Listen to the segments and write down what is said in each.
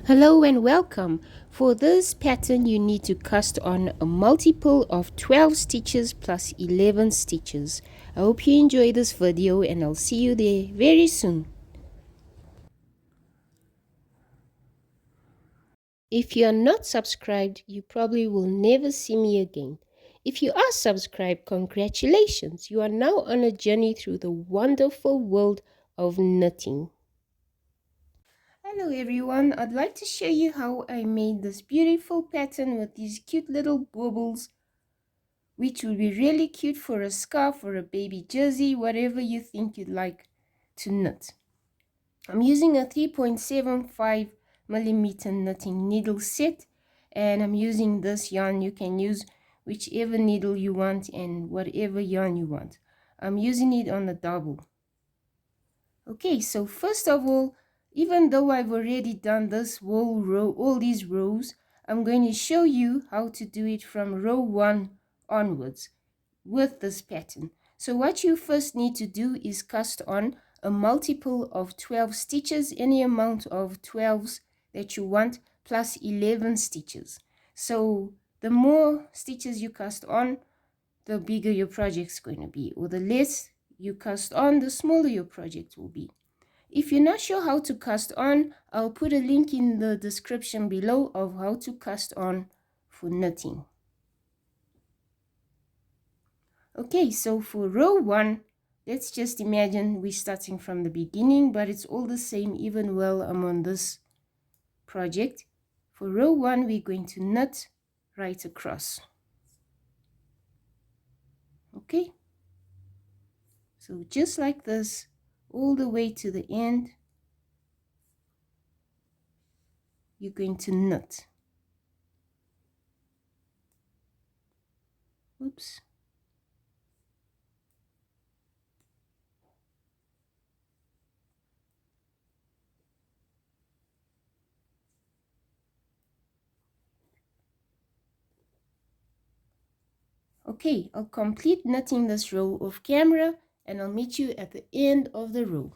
Hello and welcome. For this pattern you need to cast on a multiple of 12 stitches plus 11 stitches. I hope you enjoy this video and I'll see you there very soon. If you are not subscribed, you probably will never see me again. If you are subscribed, congratulations. You are now on a journey through the wonderful world of knitting. Hello everyone, I'd like to show you how I made this beautiful pattern with these cute little baubles, which will be really cute for a scarf or a baby jersey, whatever you think you'd like to knit. I'm using a 3.75 millimeter knitting needle set, and I'm using this yarn. You can use whichever needle you want and whatever yarn you want. I'm using it on the double. Okay, so first of all, even though I've already done this whole row, all these rows, I'm going to show you how to do it from row 1 onwards with this pattern. So what you first need to do is cast on a multiple of 12 stitches, any amount of 12s that you want, plus 11 stitches. So the more stitches you cast on, the bigger your project's going to be, or the less you cast on, the smaller your project will be. If you're not sure how to cast on, I'll put a link in the description below of how to cast on for knitting. Okay, so for row 1, let's just imagine we're starting from the beginning, but it's all the same even while I'm on this project. For row 1, we're going to knit right across. Okay, so just like this, all the way to the end, you're going to knit. Oops. Okay, I'll complete knitting this row off camera and I'll meet you at the end of the row.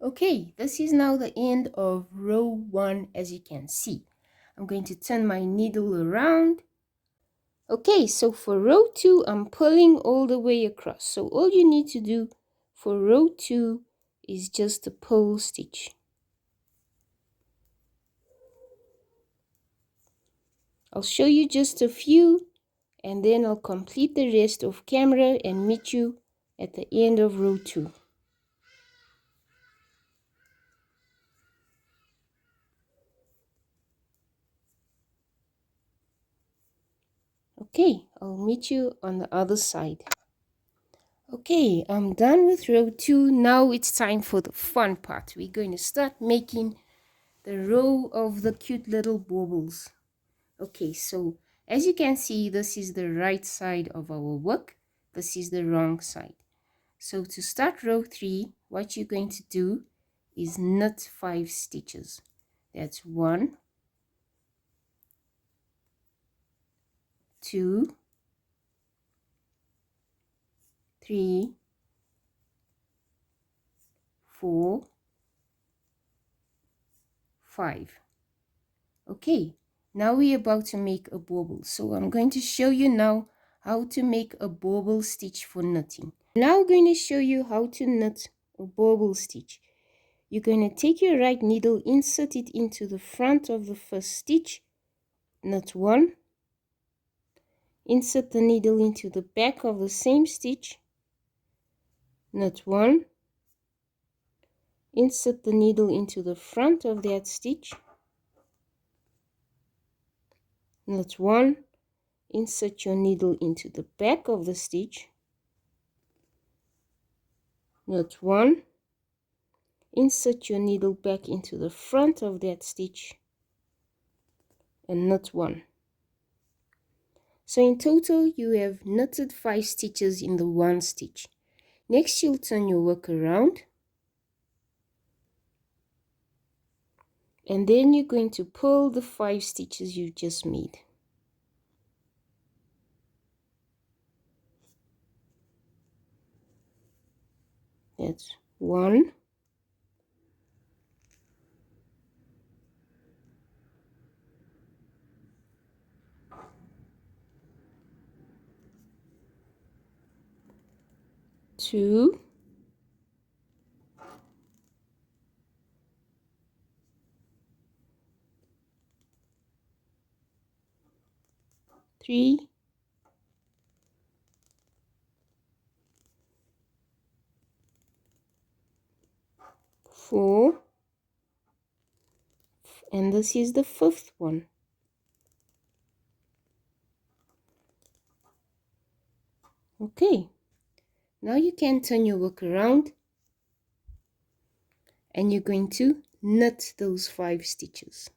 Okay, this is now the end of row 1, as you can see. I'm going to turn my needle around. Okay, so for row 2, I'm pulling all the way across. So all you need to do for row 2 is just a pull stitch. I'll show you just a few and then I'll complete the rest off camera and meet you at the end of row 2. Okay, I'll meet you on the other side. Okay, I'm done with row 2. Now it's time for the fun part. We're going to start making the row of the cute little baubles. Okay, so as you can see, this is the right side of our work. This is the wrong side. So to start row 3, what you're going to do is knit 5 stitches. That's 1, 2, 3, 4, 5. Okay, now we're about to make a bauble. So I'm going to show you now how to make a bauble stitch for knitting. Now I'm going to show you how to knit a bauble stitch. You're going to take your right needle, insert it into the front of the first stitch, knit 1, insert the needle into the back of the same stitch, knit 1, insert the needle into the front of that stitch, knit 1, insert your needle into the back of the stitch, knit 1, insert your needle back into the front of that stitch, and knit 1. So in total you have knitted 5 stitches in the one stitch. Next you'll turn your work around, and then you're going to pull the 5 stitches you just made. That's 1, 2, 3, 4, and this is the 5th one. Okay, now you can turn your work around and you're going to knit those 5 stitches.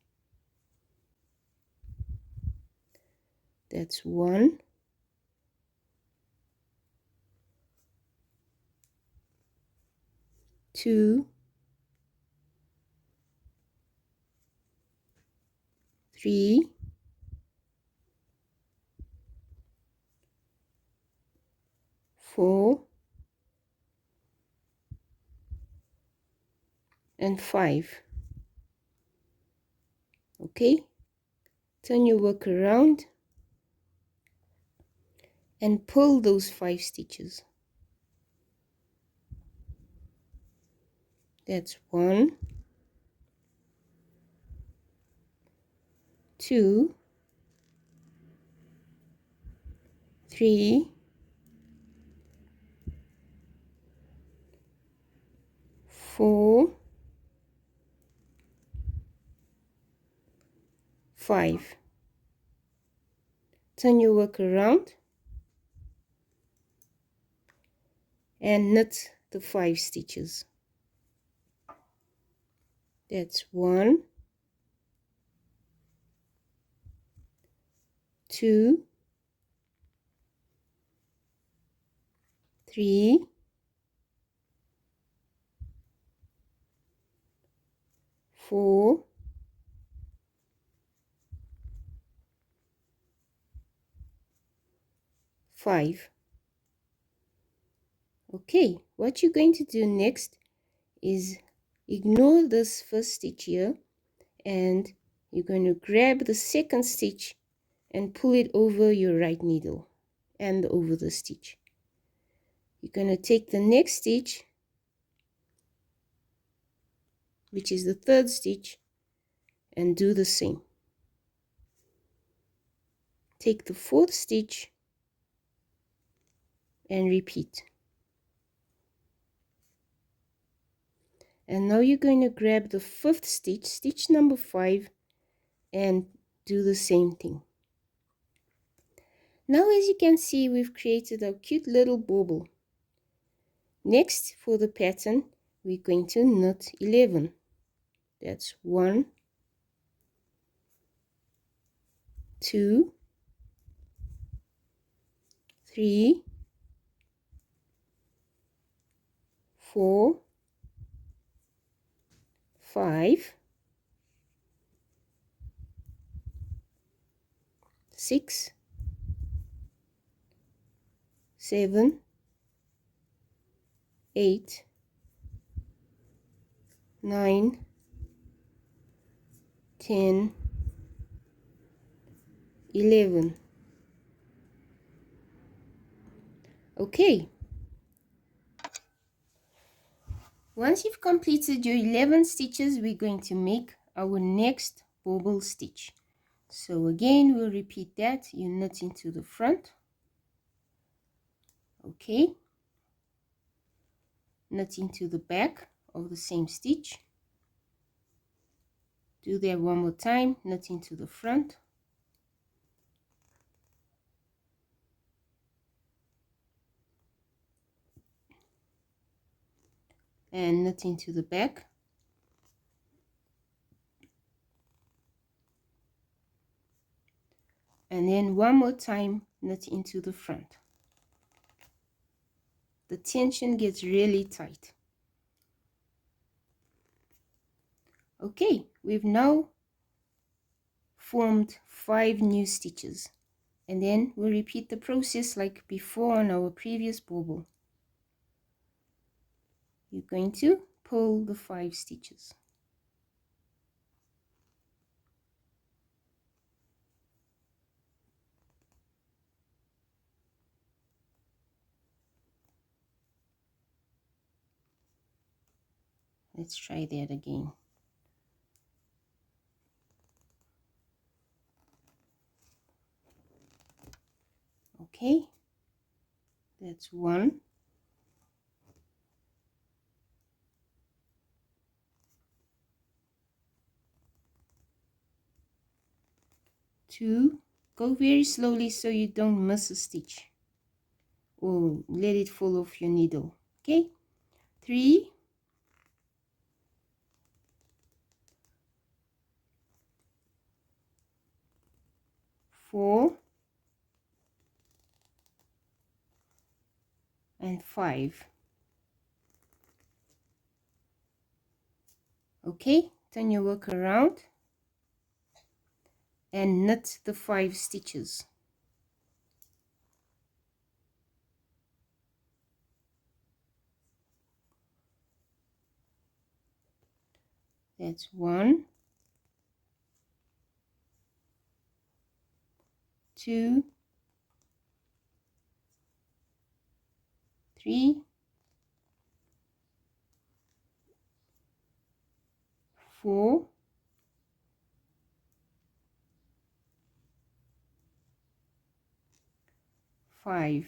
That's 1, 2, 3, 4, and 5. Okay, turn your work around and pull those 5 stitches. That's 1, 2, 3, 4, 5. Turn your work around and knit the 5 stitches. That's 1, 2, 3, 4, 5. Okay, what you're going to do next is ignore this first stitch here, and you're going to grab the second stitch and pull it over your right needle and over the stitch. You're going to take the next stitch, which is the 3rd stitch, and do the same. Take the 4th stitch and repeat. And now you're going to grab the 5th stitch, stitch number 5, and do the same thing. Now, as you can see, we've created a cute little bauble. Next, for the pattern, we're going to knit 11. That's 1, 2, 3, 4, 5, 6, 7, 8, 9, 10, 11. Okay. Once you've completed your 11 stitches, we're going to make our next bobble stitch. So again, we'll repeat that. You knit into the front. Okay. Knit into the back of the same stitch. Do that one more time. Knit into the front. And knit into the back. And then one more time, knit into the front. The tension gets really tight. Okay, we've now formed 5 new stitches, and then we'll repeat the process like before on our previous bauble. You're going to pull the 5 stitches. Let's try that again. Okay, that's 1, 2. Go very slowly so you don't miss a stitch or let it fall off your needle. Okay, 3, 4, and 5. Okay, turn your work around and knit the 5 stitches. That's 1, 2, 3, 4, 5.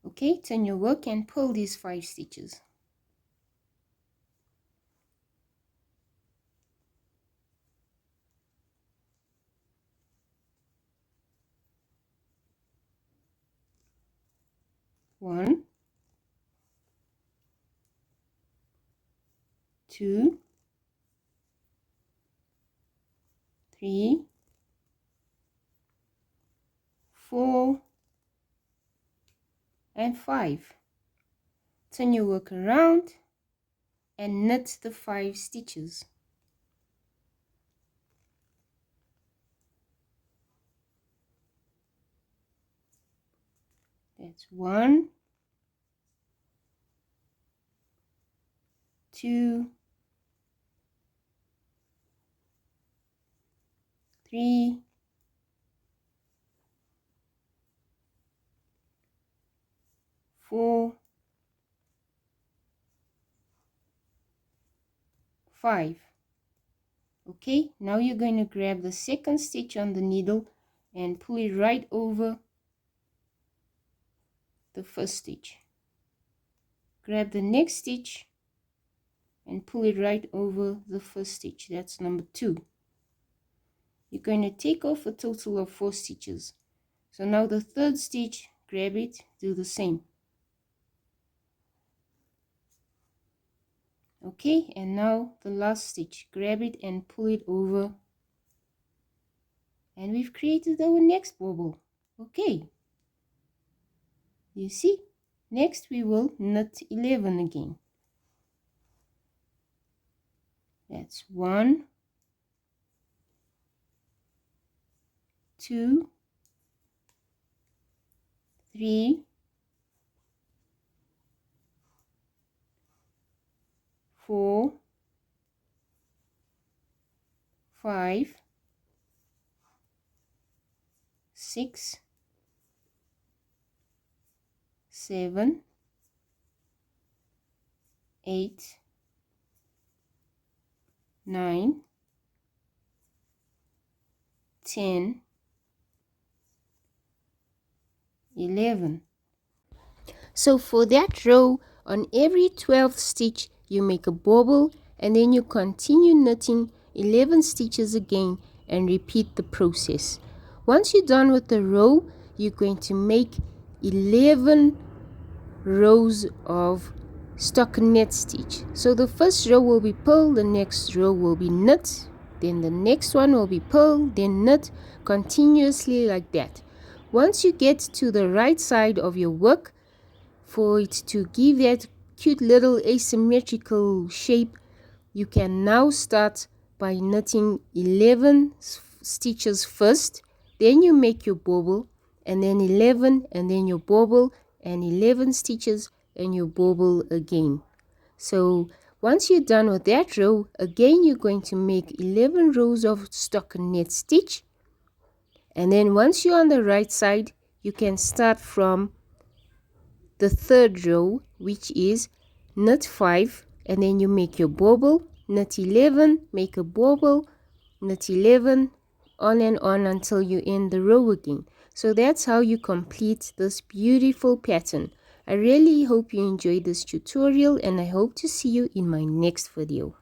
Okay, turn your work and pull these 5 stitches. One, 2, 3, 4, and 5. Turn your work around and knit the 5 stitches. That's 1, 2, 3, 4, 5. Okay, now you're going to grab the second stitch on the needle and pull it right over the first stitch. Grab the next stitch and pull it right over the first stitch. That's number 2. You're going to take off a total of 4 stitches. So now the third stitch, grab it, do the same. Okay, and now the last stitch, grab it and pull it over, and we've created our next bauble. Okay, you see, next we will knit 11 again. That's 1, 2, 3, 4, 5, 6, 7, 8, 9, 10, 11. So for that row, on every 12th stitch you make a bobble, and then you continue knitting 11 stitches again and repeat the process. Once you're done with the row, you're going to make 11 rows of stockinette stitch. So the first row will be purl, the next row will be knit, then the next one will be purl, then knit, continuously like that. Once you get to the right side of your work, for it to give that cute little asymmetrical shape, you can now start by knitting 11 stitches first, then you make your bobble, and then 11, and then your bobble, and 11 stitches and your bobble again. So once you're done with that row, again you're going to make 11 rows of stockinette stitch, and then once you're on the right side, you can start from the third row, which is knit 5, and then you make your bobble, knit 11, make a bobble, knit 11, on and on until you end the row again. So that's how you complete this beautiful pattern. I really hope you enjoyed this tutorial, and I hope to see you in my next video.